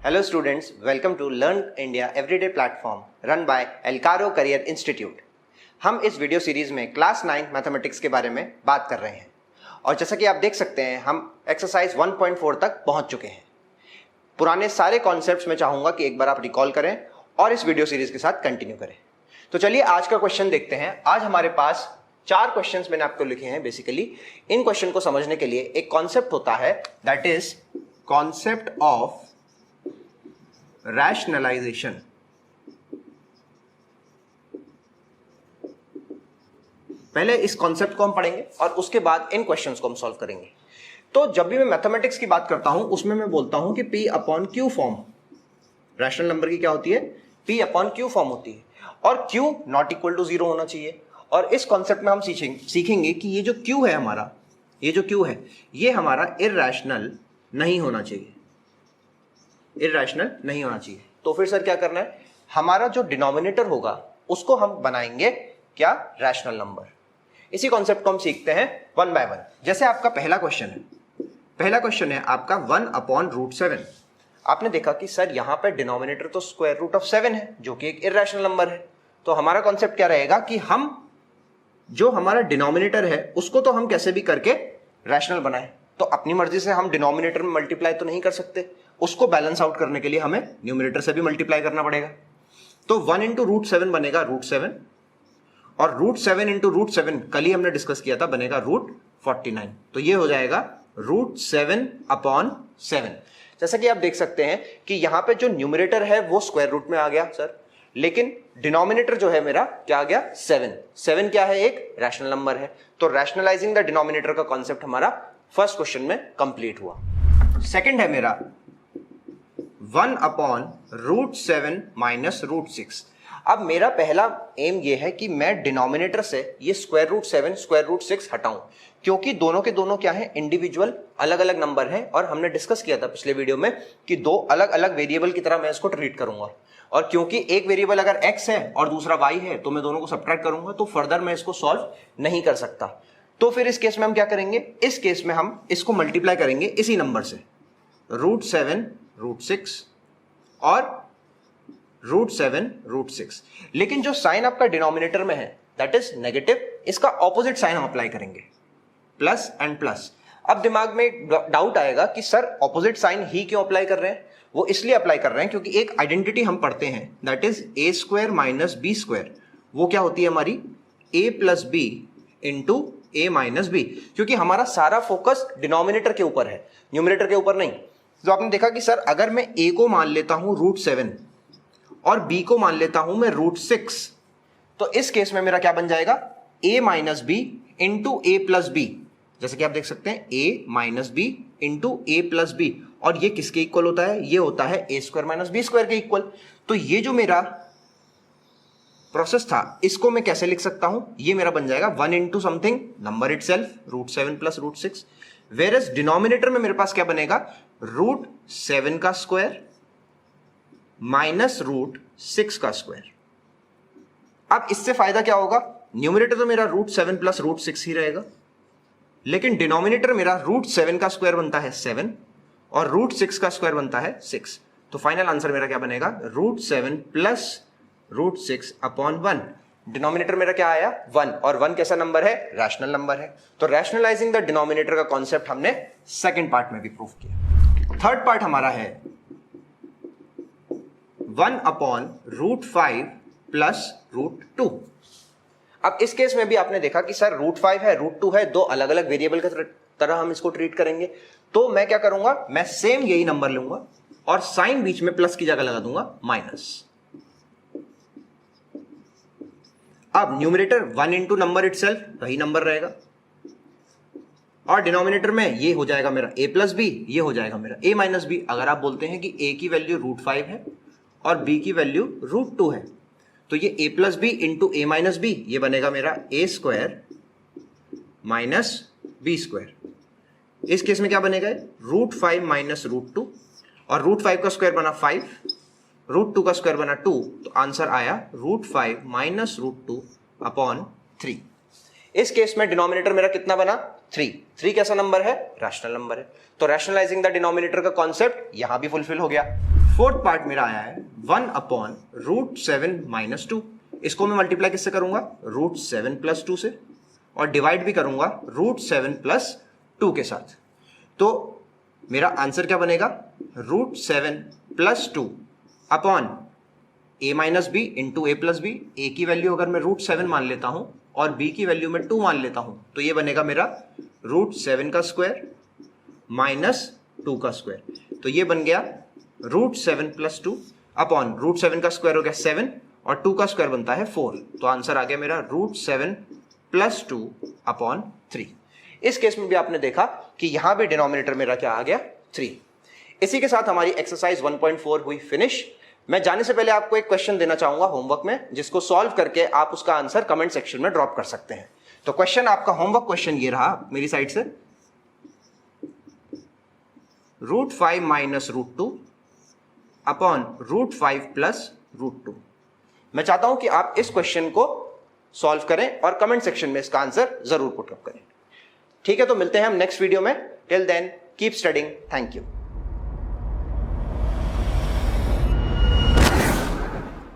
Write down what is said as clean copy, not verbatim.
Hello students, welcome to Learn India Everyday Platform run by Elcaro Career Institute। हम इस video series में class 9 mathematics के बारे में बात कर रहे हैं और जैसा कि आप देख सकते हैं हम एक्सरसाइज 1.4 तक पहुंच चुके हैं। पुराने सारे कॉन्सेप्ट्स मैं चाहूंगा कि एक बार आप रिकॉल करें और इस वीडियो सीरीज के साथ कंटिन्यू करें। तो चलिए आज का क्वेश्चन देखते हैं। आज हमारे पास 4 क्वेश्चंस मैंने आपको लिखे हैं। बेसिकली इन क्वेश्चन को समझने के लिए एक कॉन्सेप्ट होता है, that is concept of rationalization. पहले इस कॉन्सेप्ट को हम पढ़ेंगे और उसके बाद इन क्वेश्चंस को हम सॉल्व करेंगे। तो जब भी मैं मैथमेटिक्स की बात करता हूं उसमें मैं बोलता हूं कि P upon Q form, rational number की क्या होती है, P अपॉन Q फॉर्म होती है और Q नॉट इक्वल टू 0 होना चाहिए। और इस कॉन्सेप्ट में हम सीखेंगे कि ये जो Q है हमारा, ये जो Q है ये हमारा इरैशनल नहीं होना चाहिए, इरैशनल नहीं होना चाहिए। तो फिर सर क्या करना है, हमारा जो डिनोमिनेटर होगा उसको हम बनाएंगे क्या, रैशनल नंबर। इसी कॉन्सेप्ट को हम सीखते हैं वन बाय वन। जैसे आपका पहला क्वेश्चन है आपका 1/√7। आपने देखा कि सर यहां पे डिनोमिनेटर तो स्क्वायर रूट ऑफ 7 है जो कि एक इरैशनल नंबर है। तो हमारा कॉन्सेप्ट क्या रहेगा कि हम जो हमारा डिनोमिनेटर है उसको तो हम कैसे भी करके रैशनल बनाएं। तो अपनी मर्जी से हम डिनोमिनेटर में मल्टीप्लाई तो नहीं कर सकते, उसको बैलेंस आउट करने के लिए हमें न्यूमरेटर से भी मल्टीप्लाई करना पड़ेगा। तो 1 इंटू √7 बनेगा √7 और √7 इंटू √7 कल ही हमने डिस्कस किया था, बनेगा √49। तो ये हो जाएगा √7/7। जैसा कि आप देख सकते हैं कि यहां पे जो न्यूमरेटर है वो स्क्वायर रूट में आ गया सर, लेकिन डिनोमिनेटर जो है मेरा क्या आ गया, 7 क्या है, एक रैशनल नंबर है। तो रैशनलाइजिंग द डिनोमिनेटर का कॉन्सेप्ट हमारा फर्स्ट क्वेश्चन में कंप्लीट हुआ। सेकंड है मेरा 1/√7 माइनस √6। अब मेरा पहला एम ये है कि मैं डिनोमिनेटर से ये √7 √6 हटाऊं, क्योंकि दोनों के दोनों क्या है, इंडिविजुअल अलग अलग नंबर हैं और हमने डिस्कस किया था पिछले वीडियो में कि दो अलग अलग वेरिएबल की तरह मैं इसको ट्रीट करूंगा। और क्योंकि एक वेरिएबल अगर x है और दूसरा y है तो मैं दोनों को सब्ट्रैक्ट करूंगा, तो फर्दर मैं इसको सॉल्व नहीं कर सकता। तो फिर इस केस में हम क्या करेंगे, इस केस में हम इसको मल्टीप्लाई करेंगे इसी नंबर से, √7 √6 और √7 √6। लेकिन जो साइन आपका डिनोमिनेटर में है दैट इज नेगेटिव, इसका ऑपोजिट साइन हम अप्लाई करेंगे, प्लस एंड प्लस। अब दिमाग में एक डाउट आएगा कि सर ऑपोजिट साइन ही क्यों अप्लाई कर रहे हैं। वो इसलिए अप्लाई कर रहे हैं क्योंकि एक आइडेंटिटी हम पढ़ते हैं that is a² minus b²। वो क्या होती है हमारी, a plus b into a minus b, क्योंकि हमारा सारा फोकस डिनोमिनेटर के ऊपर है, न्यूमरेटर के ऊपर नहीं। तो आपने देखा कि सर अगर मैं a को मान लेता हूं √7 और b को मान लेता हूं मैं √6, तो इस केस में मेरा क्या बन जाएगा, a minus b into a plus b। जैसे कि आप देख सकते हैं a minus b into a plus b, और ये किसके इक्वल होता है, ये होता है a² माइनस b² के इक्वल। तो ये जो मेरा प्रोसेस था इसको मैं कैसे लिख सकता हूं, ये मेरा बन जाएगा 1 into something number itself, √7 plus √6। Whereas denominator में मेरे पास क्या बनेगा, √7 का स्क्वायर माइनस √6 का स्क्वायर। अब इससे फायदा क्या होगा, न्यूमरेटर तो मेरा √7 प्लस √6 ही रहेगा, लेकिन डिनोमिनेटर मेरा √7 का स्क्वायर बनता है 7 और √6 का स्क्वायर बनता है 6। तो फाइनल आंसर मेरा क्या बनेगा, √7 प्लस √6/1। डिनोमिनेटर मेरा क्या आया, 1, और 1 कैसा नंबर है, रैशनल नंबर है। तो रैशनलाइजिंग द डिनोमिनेटर का कॉन्सेप्ट हमने सेकंड पार्ट में भी प्रूव किया। थर्ड पार्ट हमारा है 1/√5 प्लस √2। अब इस केस में भी आपने देखा कि सर √5 है √2 है, दो अलग अलग वेरिएबल की तरह हम इसको ट्रीट करेंगे। तो मैं क्या करूंगा, मैं सेम यही नंबर लूंगा और साइन बीच में प्लस की जगह लगा दूंगा माइनस। अब न्यूमरेटर 1 इंटू नंबर इटसेल्फ, वही नंबर रहेगा, और डिनोमिनेटर में ये हो जाएगा मेरा a प्लस b, ये हो जाएगा मेरा a माइनस b। अगर आप बोलते हैं कि a की वैल्यू √5 है और b की वैल्यू √2 है, तो ये a plus b into a minus b, ये बनेगा मेरा a² माइनस b²। इस केस में क्या बनेगा, √5 माइनस √2, और √5 का स्क्वायर बना 5, √2 का स्क्वायर बना 2, तो आंसर आया √5 माइनस √2/3। इस केस में डिनोमिनेटर मेरा कितना बना, 3 कैसा नंबर है, रैशनल नंबर है। तो रैशनलाइजिंग द डिनोमिनेटर का कॉन्सेप्ट यहां भी फुलफिल हो गया। फोर्थ पार्ट मेरा आया है 1/√7 - 2। इसको मैं मल्टीप्लाई किससे करूंगा? √7 + 2 से, और डिवाइड भी करूंगा √7 + 2 के साथ। तो मेरा आंसर क्या बनेगा? √7 + 2 upon a - b into a + b। a की वैल्यू अगर मैं √7 मान लेता हूं और b की वैल्यू में 2 मान लेता हूं, तो ये बनेगा मेरा √7 का स्क्वायर माइनस 2 का स्क्वायर। तो ये बन गया √7 + 2 अपॉन √7 का स्क्वायर हो गया 7 और 2 का स्क्वायर बनता है 4। तो आंसर आ गया मेरा √7 + 2 अपॉन 3। इस केस में भी आपने देखा कि यहां भी डिनोमिनेटर मेरा क्या आ गया? 3। इसी के साथ हमारी एक्सरसाइज 1.4 हुई फिनिश। मैं जाने से पहले आपको एक क्वेश्चन देना चाहूंगा होमवर्क में, जिसको सॉल्व करके आप उसका आंसर कमेंट सेक्शन में ड्रॉप कर सकते हैं। तो क्वेश्चन आपका होमवर्क क्वेश्चन ये रहा मेरी साइड से, √5 - √2 अपॉन √5 + √2। मैं चाहता हूं कि आप इस क्वेश्चन को सॉल्व करें और कमेंट सेक्शन में इसका आंसर जरूर पुट अप करें। ठीक है, तो मिलते हैं हम नेक्स्ट वीडियो में। Till then keep studying. Thank you.